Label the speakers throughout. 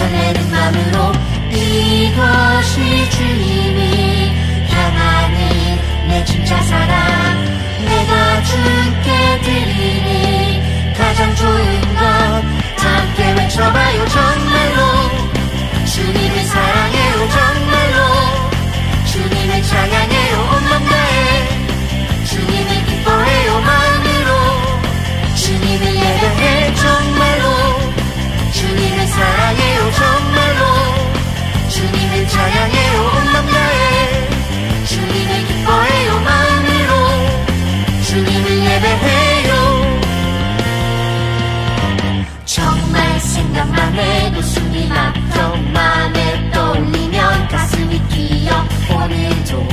Speaker 1: 설레는 마음으로 이것이 주님이 향하는 내 진짜 사랑 내가 주께 드리니 가장 좋은 것 다 함께 외쳐봐요 정말로 주님을 사랑해요 정말로 주님을 찬양해요 온 맘 다해 주님을 기뻐해요 마음으로 주님을 예배해 정말로 주님을 사랑해요 정말로 주님을 찬양해요 온 맘 다해 주님을 기뻐해요 마음으로 주님을 예배해요 정말 생각만 해도 숨이 막혀 맘에 떠올리면 가슴이 뛰어 오늘도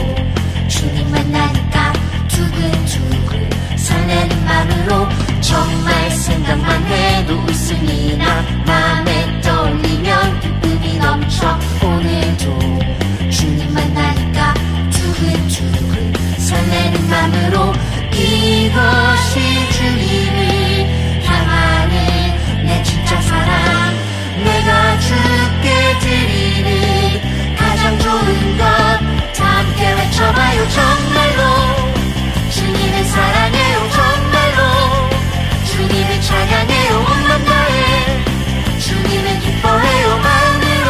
Speaker 1: 주님 만나니까 두근두근 설레는 맘으로 정말 생각만 해도 웃음이 나 맘에 떠올리면 기쁨이 넘쳐 오늘도 주님 만나니까 두근두근 설레는 맘으로 이것이 주님을 향하는 내 진짜 사랑 내가 주께 드리는 가장 좋은 것 다 함께 외쳐봐요 정말로 주님을 사랑해요 정말로 주님을 찬양해요 온 맘 다해 주님을 기뻐해요 마음으로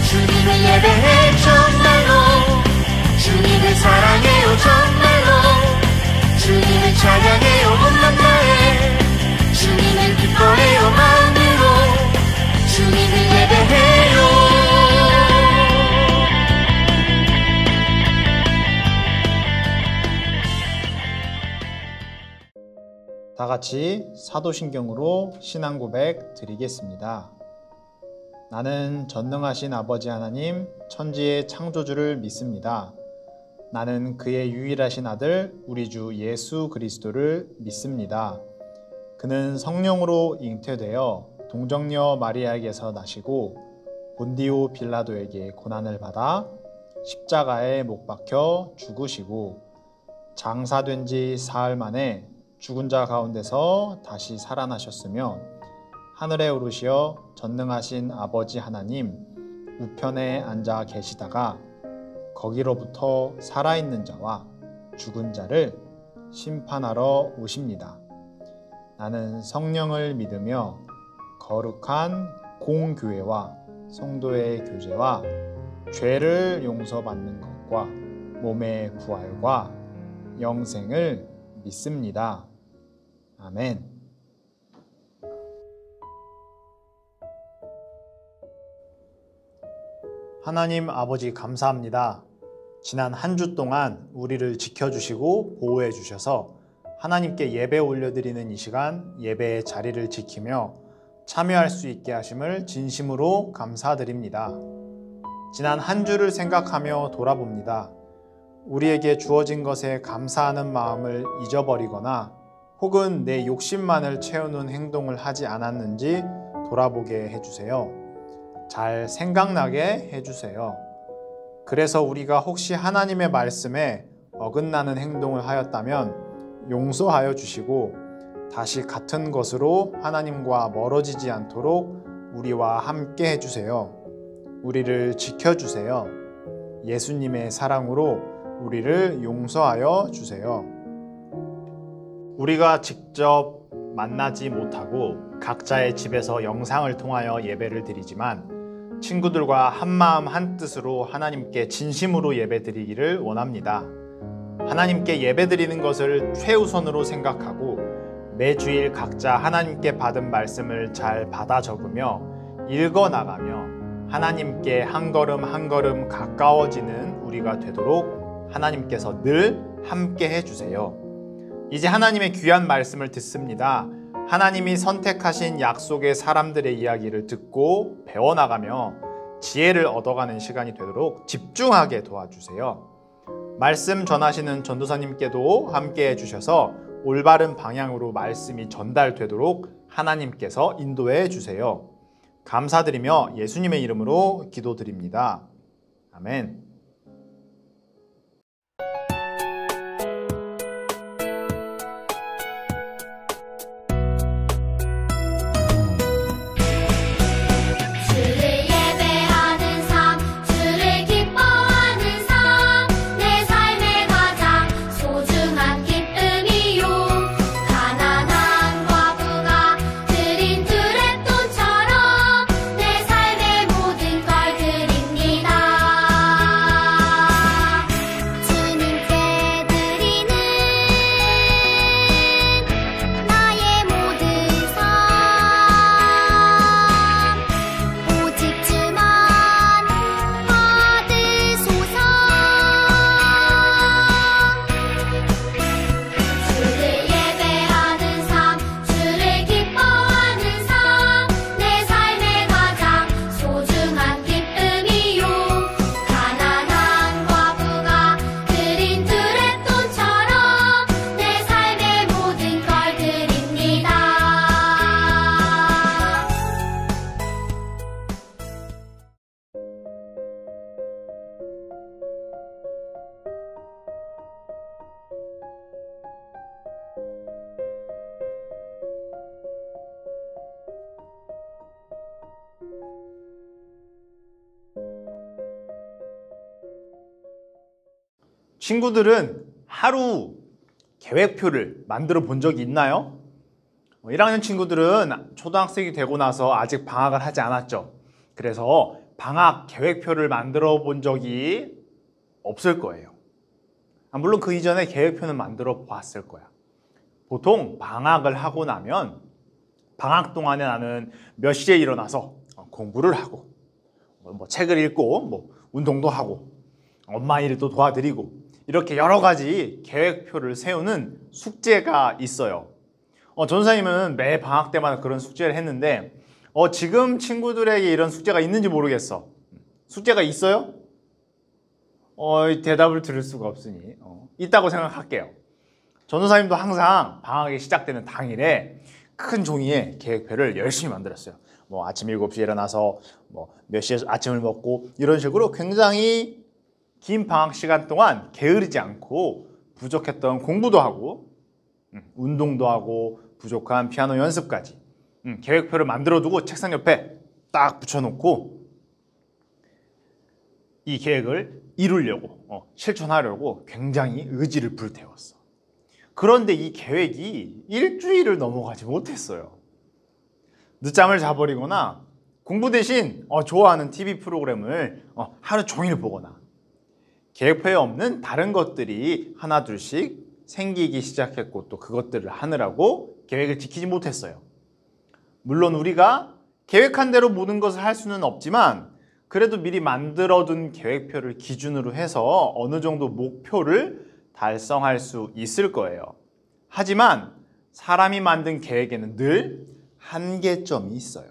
Speaker 1: 주님을 예배해 정말로 주님을 사랑해요 정말로 주님을 찬양해요 온 맘 다해 주님을 기뻐해요 마음으로 주님을 예배해요
Speaker 2: 다 같이 사도신경으로 신앙 고백 드리겠습니다. 나는 전능하신 아버지 하나님 천지의 창조주를 믿습니다. 나는 그의 유일하신 아들 우리 주 예수 그리스도를 믿습니다. 그는 성령으로 잉태되어 동정녀 마리아에게서 나시고 본디오 빌라도에게 고난을 받아 십자가에 못 박혀 죽으시고 장사된 지 사흘 만에 죽은 자 가운데서 다시 살아나셨으며 하늘에 오르시어 전능하신 아버지 하나님 우편에 앉아 계시다가 거기로부터 살아있는 자와 죽은 자를 심판하러 오십니다. 나는 성령을 믿으며 거룩한 공교회와 성도의 교제와 죄를 용서받는 것과 몸의 부활과 영생을 믿습니다. 아멘. 하나님 아버지 감사합니다. 지난 한 주 동안 우리를 지켜주시고 보호해 주셔서 하나님께 예배 올려드리는 이 시간 예배의 자리를 지키며 참여할 수 있게 하심을 진심으로 감사드립니다. 지난 한 주를 생각하며 돌아봅니다. 우리에게 주어진 것에 감사하는 마음을 잊어버리거나 혹은 내 욕심만을 채우는 행동을 하지 않았는지 돌아보게 해주세요. 잘 생각나게 해주세요. 그래서 우리가 혹시 하나님의 말씀에 어긋나는 행동을 하였다면 용서하여 주시고 다시 같은 것으로 하나님과 멀어지지 않도록 우리와 함께 해주세요. 우리를 지켜주세요. 예수님의 사랑으로 우리를 용서하여 주세요. 우리가 직접 만나지 못하고 각자의 집에서 영상을 통하여 예배를 드리지만 친구들과 한마음 한뜻으로 하나님께 진심으로 예배드리기를 원합니다. 하나님께 예배드리는 것을 최우선으로 생각하고 매주일 각자 하나님께 받은 말씀을 잘 받아 적으며 읽어나가며 하나님께 한 걸음 한 걸음 가까워지는 우리가 되도록 하나님께서 늘 함께 해주세요. 이제 하나님의 귀한 말씀을 듣습니다. 하나님이 선택하신 약속의 사람들의 이야기를 듣고 배워나가며 지혜를 얻어가는 시간이 되도록 집중하게 도와주세요. 말씀 전하시는 전도사님께도 함께 해주셔서 올바른 방향으로 말씀이 전달되도록 하나님께서 인도해 주세요. 감사드리며 예수님의 이름으로 기도드립니다. 아멘.
Speaker 1: 주의
Speaker 2: 친구들은 하루 계획표를 만들어 본 적이 있나요? 1학년 친구들은 초등학생이 되고 나서 아직 방학을 하지 않았죠. 그래서 방학 계획표를 만들어 본 적이 없을 거예요. 물론 그 이전에 계획표는 만들어 봤을 거야. 보통 방학을 하고 나면 방학 동안에 나는 몇 시에 일어나서 공부를 하고 책을 읽고 운동도 하고 엄마 일도 도와드리고 이렇게 여러 가지 계획표를 세우는 숙제가 있어요. 전도사님은 매 방학 때마다 그런 숙제를 했는데 지금 친구들에게 이런 숙제가 있는지 모르겠어. 숙제가 있어요? 대답을 들을 수가 없으니 있다고 생각할게요. 전도사님도 항상 방학이 시작되는 당일에 큰 종이에 계획표를 열심히 만들었어요. 아침 7시에 일어나서 몇 시에 아침을 먹고 이런 식으로 굉장히 긴 방학 시간 동안 게으르지 않고 부족했던 공부도 하고 운동도 하고 부족한 피아노 연습까지 계획표를 만들어두고 책상 옆에 딱 붙여놓고 이 계획을 이루려고 실천하려고 굉장히 의지를 불태웠어. 그런데 이 계획이 일주일을 넘어가지 못했어요. 늦잠을 자버리거나 공부 대신 좋아하는 TV 프로그램을 하루 종일 보거나 계획표에 없는 다른 것들이 하나 둘씩 생기기 시작했고 또 그것들을 하느라고 계획을 지키지 못했어요. 물론 우리가 계획한 대로 모든 것을 할 수는 없지만 그래도 미리 만들어둔 계획표를 기준으로 해서 어느 정도 목표를 달성할 수 있을 거예요. 하지만 사람이 만든 계획에는 늘 한계점이 있어요.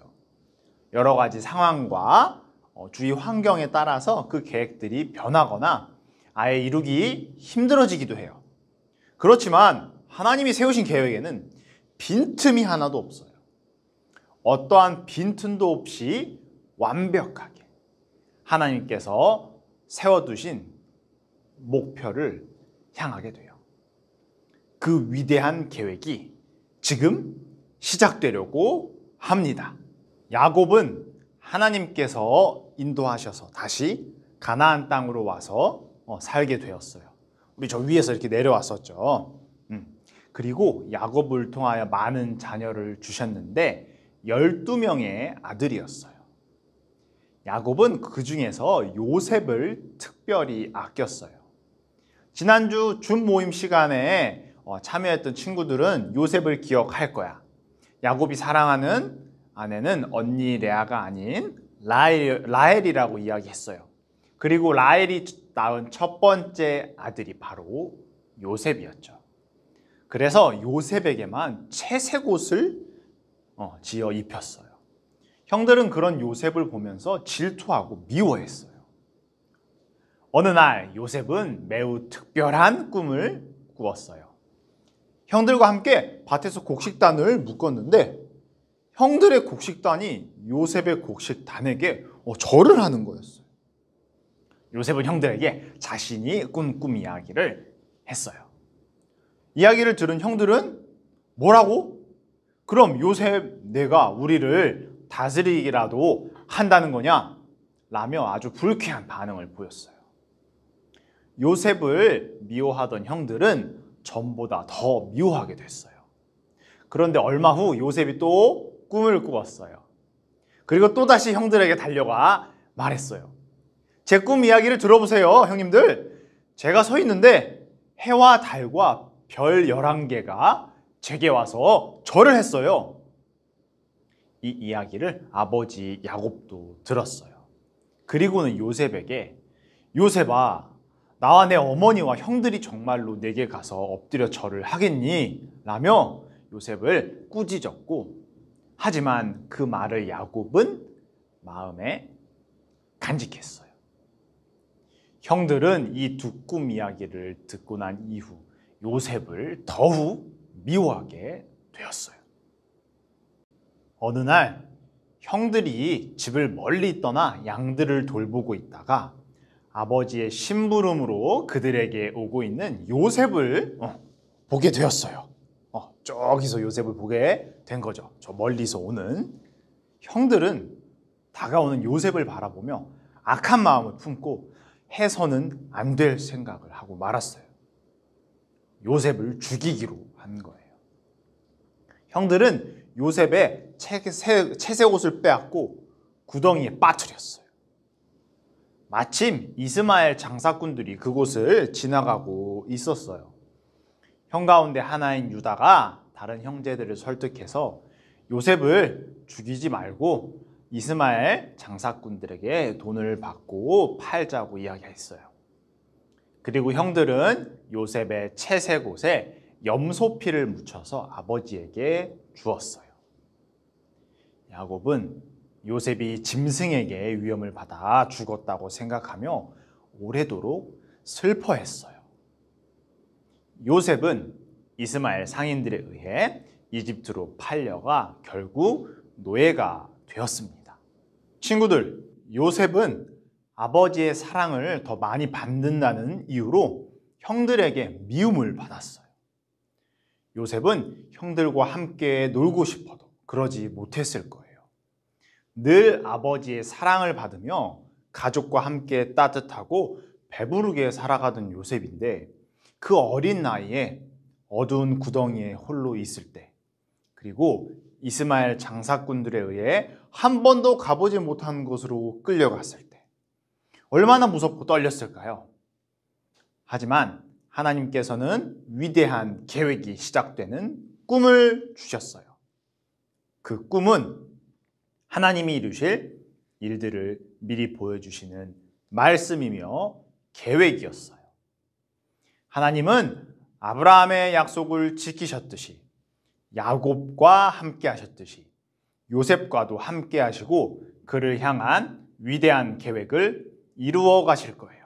Speaker 2: 여러 가지 상황과 주위 환경에 따라서 그 계획들이 변하거나 아예 이루기 힘들어지기도 해요. 그렇지만 하나님이 세우신 계획에는 빈틈이 하나도 없어요. 어떠한 빈틈도 없이 완벽하게 하나님께서 세워두신 목표를 향하게 돼요. 그 위대한 계획이 지금 시작되려고 합니다. 야곱은 하나님께서 인도하셔서 다시 가나안 땅으로 와서 살게 되었어요. 우리 저 위에서 이렇게 내려왔었죠. 그리고 야곱을 통하여 많은 자녀를 주셨는데 12명의 아들이었어요. 야곱은 그 중에서 요셉을 특별히 아꼈어요. 지난주 줌 모임 시간에 참여했던 친구들은 요셉을 기억할 거야. 야곱이 사랑하는 아내는 언니 레아가 아닌 라헬이라고 이야기했어요. 그리고 라헬이 낳은 첫 번째 아들이 바로 요셉이었죠. 그래서 요셉에게만 채색 옷을 지어 입혔어요. 형들은 그런 요셉을 보면서 질투하고 미워했어요. 어느 날 요셉은 매우 특별한 꿈을 꾸었어요. 형들과 함께 밭에서 곡식단을 묶었는데 형들의 곡식단이 요셉의 곡식단에게 절을 하는 거였어요. 요셉은 형들에게 자신이 꾼 꿈 이야기를 했어요. 이야기를 들은 형들은 뭐라고? 그럼 요셉 내가 우리를 다스리기라도 한다는 거냐? 라며 아주 불쾌한 반응을 보였어요. 요셉을 미워하던 형들은 전보다 더 미워하게 됐어요. 그런데 얼마 후 요셉이 또 꿈을 꾸었어요. 그리고 또다시 형들에게 달려가 말했어요. 제 꿈 이야기를 들어보세요, 형님들. 제가 서 있는데 해와 달과 별 11개가 제게 와서 절을 했어요. 이 이야기를 아버지 야곱도 들었어요. 그리고는 요셉에게 요셉아, 나와 내 어머니와 형들이 정말로 내게 가서 엎드려 절을 하겠니? 라며 요셉을 꾸짖었고, 하지만 그 말을 야곱은 마음에 간직했어요. 형들은 이 두 꿈 이야기를 듣고 난 이후 요셉을 더욱 미워하게 되었어요. 어느 날 형들이 집을 멀리 떠나 양들을 돌보고 있다가 아버지의 심부름으로 그들에게 오고 있는 요셉을 보게 되었어요. 저기서 요셉을 보게 된 거죠. 저 멀리서 오는. 형들은 다가오는 요셉을 바라보며 악한 마음을 품고 해서는 안 될 생각을 하고 말았어요. 요셉을 죽이기로 한 거예요. 형들은 요셉의 채색 옷을 빼앗고 구덩이에 빠뜨렸어요. 마침 이스마엘 장사꾼들이 그곳을 지나가고 있었어요. 형 가운데 하나인 유다가 다른 형제들을 설득해서 요셉을 죽이지 말고 이스마엘 장사꾼들에게 돈을 받고 팔자고 이야기했어요. 그리고 형들은 요셉의 채색 옷에 염소피를 묻혀서 아버지에게 주었어요. 야곱은 요셉이 짐승에게 위험을 받아 죽었다고 생각하며 오래도록 슬퍼했어요. 요셉은 이스마엘 상인들에 의해 이집트로 팔려가 결국 노예가 되었습니다. 친구들, 요셉은 아버지의 사랑을 더 많이 받는다는 이유로 형들에게 미움을 받았어요. 요셉은 형들과 함께 놀고 싶어도 그러지 못했을 거예요. 늘 아버지의 사랑을 받으며 가족과 함께 따뜻하고 배부르게 살아가던 요셉인데 그 어린 나이에 어두운 구덩이에 홀로 있을 때, 그리고 이스마엘 장사꾼들에 의해 한 번도 가보지 못한 곳으로 끌려갔을 때 얼마나 무섭고 떨렸을까요? 하지만 하나님께서는 위대한 계획이 시작되는 꿈을 주셨어요. 그 꿈은 하나님이 이루실 일들을 미리 보여주시는 말씀이며 계획이었어요. 하나님은 아브라함의 약속을 지키셨듯이 야곱과 함께 하셨듯이 요셉과도 함께 하시고 그를 향한 위대한 계획을 이루어 가실 거예요.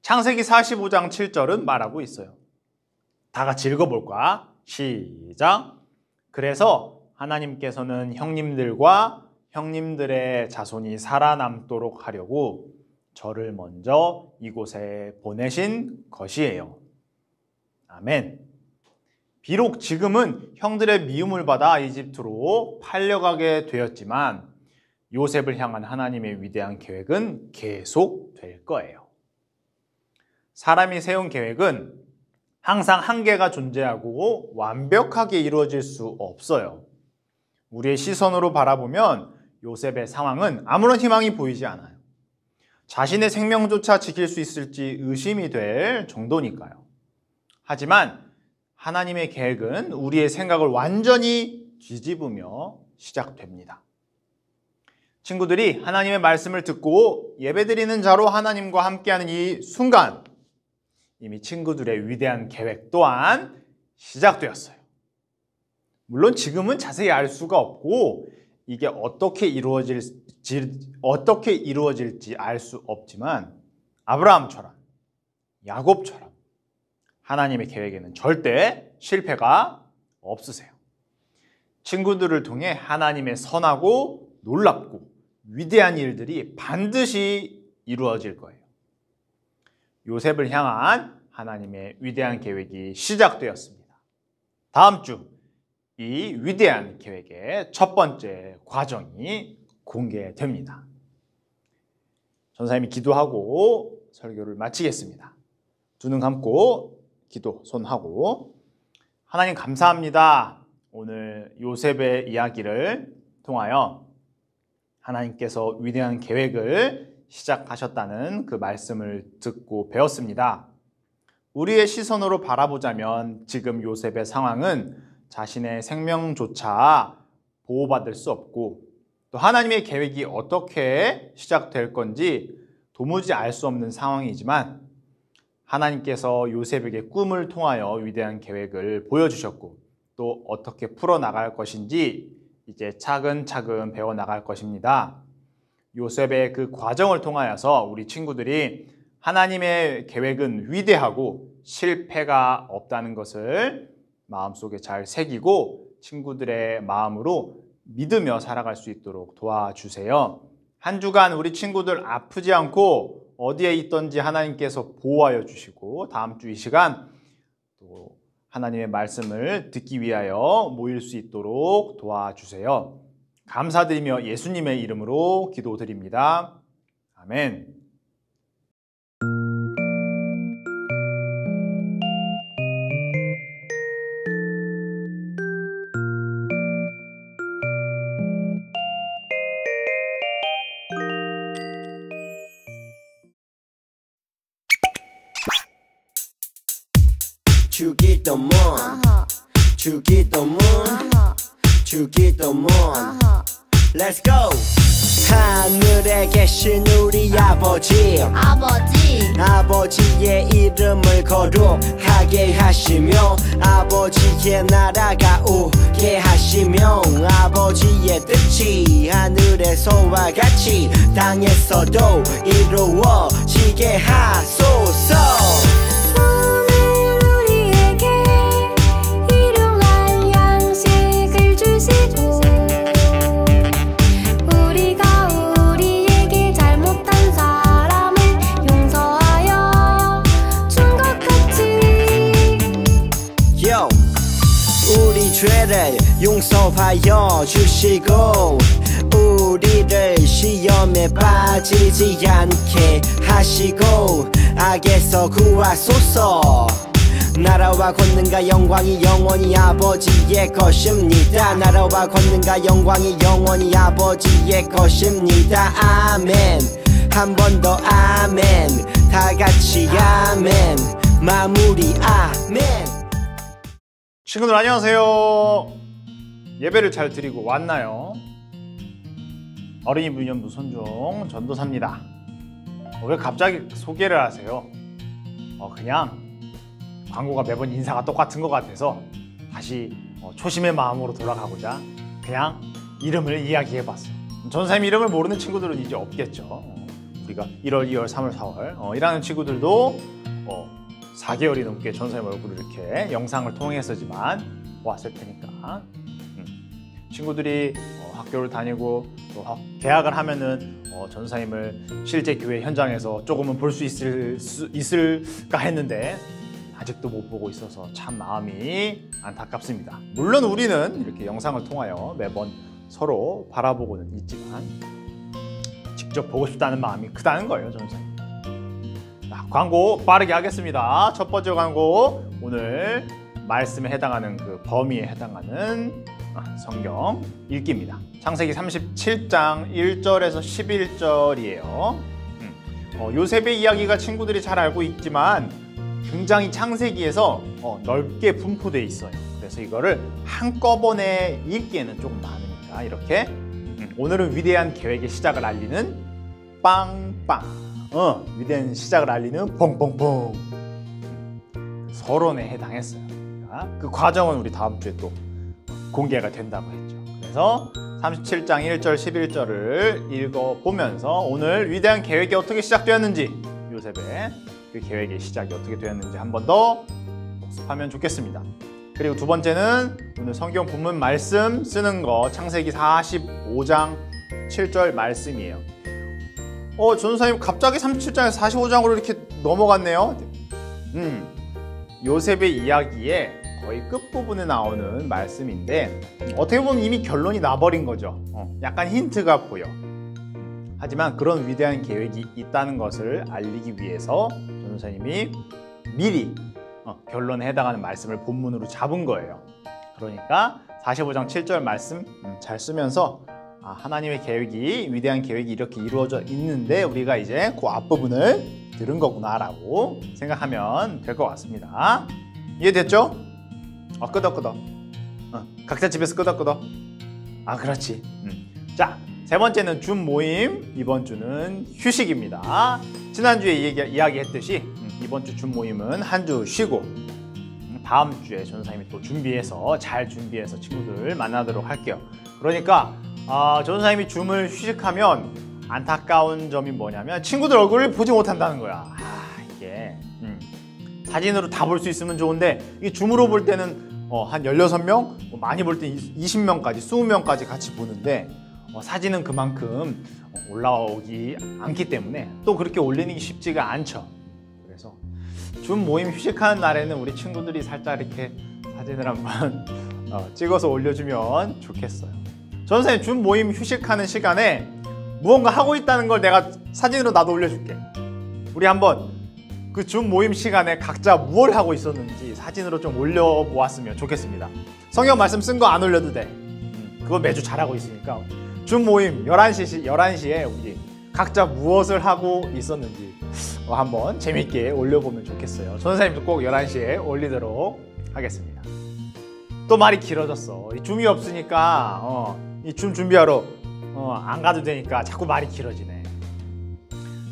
Speaker 2: 창세기 45장 7절은 말하고 있어요. 다 같이 읽어볼까? 시작! 그래서 하나님께서는 형님들과 형님들의 자손이 살아남도록 하려고 저를 먼저 이곳에 보내신 것이에요. 아멘. 비록 지금은 형들의 미움을 받아 이집트로 팔려가게 되었지만 요셉을 향한 하나님의 위대한 계획은 계속 될 거예요. 사람이 세운 계획은 항상 한계가 존재하고 완벽하게 이루어질 수 없어요. 우리의 시선으로 바라보면 요셉의 상황은 아무런 희망이 보이지 않아요. 자신의 생명조차 지킬 수 있을지 의심이 될 정도니까요. 하지만 하나님의 계획은 우리의 생각을 완전히 뒤집으며 시작됩니다. 친구들이 하나님의 말씀을 듣고 예배드리는 자로 하나님과 함께하는 이 순간 이미 친구들의 위대한 계획 또한 시작되었어요. 물론 지금은 자세히 알 수가 없고 이게 어떻게 이루어질지 알 수 없지만 아브라함처럼 야곱처럼 하나님의 계획에는 절대 실패가 없으세요. 친구들을 통해 하나님의 선하고 놀랍고 위대한 일들이 반드시 이루어질 거예요. 요셉을 향한 하나님의 위대한 계획이 시작되었습니다. 다음 주 이 위대한 계획의 첫 번째 과정이 공개됩니다. 전사님이 기도하고 설교를 마치겠습니다. 두 눈 감고 기도 손하고 하나님 감사합니다. 오늘 요셉의 이야기를 통하여 하나님께서 위대한 계획을 시작하셨다는 그 말씀을 듣고 배웠습니다. 우리의 시선으로 바라보자면 지금 요셉의 상황은 자신의 생명조차 보호받을 수 없고 또 하나님의 계획이 어떻게 시작될 건지 도무지 알 수 없는 상황이지만 하나님께서 요셉에게 꿈을 통하여 위대한 계획을 보여주셨고 또 어떻게 풀어나갈 것인지 이제 차근차근 배워나갈 것입니다. 요셉의 그 과정을 통하여서 우리 친구들이 하나님의 계획은 위대하고 실패가 없다는 것을 마음속에 잘 새기고 친구들의 마음으로 믿으며 살아갈 수 있도록 도와주세요. 한 주간 우리 친구들 아프지 않고 어디에 있든지 하나님께서 보호하여 주시고 다음 주 이 시간 또 하나님의 말씀을 듣기 위하여 모일 수 있도록 도와주세요. 감사드리며 예수님의 이름으로 기도드립니다. 아멘.
Speaker 3: 주기도문 주기도문 주기도문 Let's go! 하늘에 계신 우리 아버지 아버지의 이름을 거룩하게 하시며 아버지의 나라가 오게 하시며 아버지의 뜻이 하늘에서와 같이 땅에서도 이루어지게 하소서. 우리 죄를 용서하여 주시고 우리를 시험에 빠지지 않게 하시고 악에서 구하소서. 나라와 권능과 영광이 영원히 아버지의 것입니다. 나라와 권능과 영광이 영원히 아버지의 것입니다. 아멘. 한 번 더 아멘. 다 같이 아멘. 마무리 아멘.
Speaker 2: 친구들 안녕하세요. 예배를 잘 드리고 왔나요? 어린이 문연부 손종 전도사입니다. 왜 갑자기 소개를 하세요? 그냥 광고가 매번 인사가 똑같은 것 같아서 다시 초심의 마음으로 돌아가고자 그냥 이름을 이야기해봤어. 전도사님 이름을 모르는 친구들은 이제 없겠죠. 우리가 1월, 2월, 3월, 4월 1학년 친구들도 4개월이 넘게 전도사님 얼굴을 이렇게 영상을 통해서지만 보았을 테니까 친구들이 학교를 다니고 또 개학을 하면은 전도사님을 실제 교회 현장에서 조금은 볼 수 있을까 했는데 아직도 못 보고 있어서 참 마음이 안타깝습니다. 물론 우리는 이렇게 영상을 통하여 매번 서로 바라보고는 있지만 직접 보고 싶다는 마음이 크다는 거예요, 전도사님. 광고 빠르게 하겠습니다. 첫 번째 광고, 오늘 말씀에 해당하는 그 범위에 해당하는 성경 읽기입니다. 창세기 37장 1절에서 11절이에요. 요셉의 이야기가 친구들이 잘 알고 있지만 굉장히 창세기에서 넓게 분포되어 있어요. 그래서 이거를 한꺼번에 읽기에는 조금 많으니까 이렇게 오늘은 위대한 계획의 시작을 알리는 빵빵, 위대한 시작을 알리는 뽕뽕뽕 서론에 해당했어요. 그 과정은 우리 다음 주에 또 공개가 된다고 했죠. 그래서 37장 1절 11절을 읽어보면서 오늘 위대한 계획이 어떻게 시작되었는지, 요셉의 그 계획의 시작이 어떻게 되었는지 한 번 더 복습하면 좋겠습니다. 그리고 두 번째는 오늘 성경 본문 말씀 쓰는 거, 창세기 45장 7절 말씀이에요. 전도사님 갑자기 37장에서 45장으로 이렇게 넘어갔네요. 요셉의 이야기의 거의 끝부분에 나오는 말씀인데 어떻게 보면 이미 결론이 나버린 거죠. 약간 힌트가 보여. 하지만 그런 위대한 계획이 있다는 것을 알리기 위해서 전도사님이 미리 결론에 해당하는 말씀을 본문으로 잡은 거예요. 그러니까 45장 7절 말씀 잘 쓰면서 하나님의 계획이, 위대한 계획이 이렇게 이루어져 있는데 우리가 이제 그 앞부분을 들은 거구나 라고 생각하면 될 것 같습니다. 이해됐죠? 끄덕끄덕. 각자 집에서 끄덕끄덕. 그렇지. 자, 세 번째는 줌 모임, 이번 주는 휴식입니다. 지난주에 이야기했듯이 이번 주 줌 모임은 한 주 쉬고 다음 주에 전도사님이 또 잘 준비해서 친구들 만나도록 할게요. 그러니까 전도사님이 줌을 휴식하면 안타까운 점이 뭐냐면 친구들 얼굴을 보지 못한다는 거야. 이게 사진으로 다 볼 수 있으면 좋은데 이게 줌으로 볼 때는 한 16명, 많이 볼 때 20명까지, 20명까지 같이 보는데 사진은 그만큼 올라오기 않기 때문에 또 그렇게 올리는 게 쉽지가 않죠. 그래서 줌 모임 휴식하는 날에는 우리 친구들이 살짝 이렇게 사진을 한번 찍어서 올려주면 좋겠어요. 전도사님 줌 모임 휴식하는 시간에 무언가 하고 있다는 걸 내가 사진으로 나도 올려줄게. 우리 한번 그 줌 모임 시간에 각자 무엇을 하고 있었는지 사진으로 좀 올려보았으면 좋겠습니다. 성경 말씀 쓴 거 안 올려도 돼. 그거 매주 잘하고 있으니까. 줌 모임 11시에 우리 각자 무엇을 하고 있었는지 한번 재밌게 올려보면 좋겠어요. 선생님도 꼭 11시에 올리도록 하겠습니다. 또 말이 길어졌어. 이 줌이 없으니까 이 줌 준비하러 안 가도 되니까 자꾸 말이 길어지네.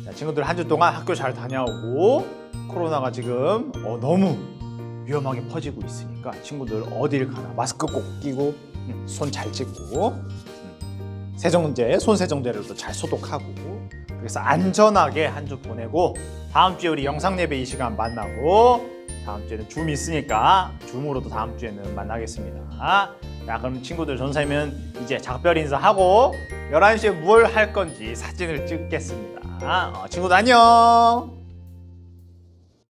Speaker 2: 자, 친구들 한 주 동안 학교 잘 다녀오고 코로나가 지금 너무 위험하게 퍼지고 있으니까 친구들 어딜 가나 마스크 꼭 끼고 손 잘 씻고 세정제, 손 세정제를 또 잘 소독하고 그래서 안전하게 한 주 보내고 다음 주에 우리 영상 예배 이 시간 만나고 다음 주에는 줌 있으니까 줌으로도 다음 주에는 만나겠습니다. 자, 그럼 친구들 전사님은 이제 작별 인사하고 11시에 뭘 할 건지 사진을 찍겠습니다. 친구들 안녕.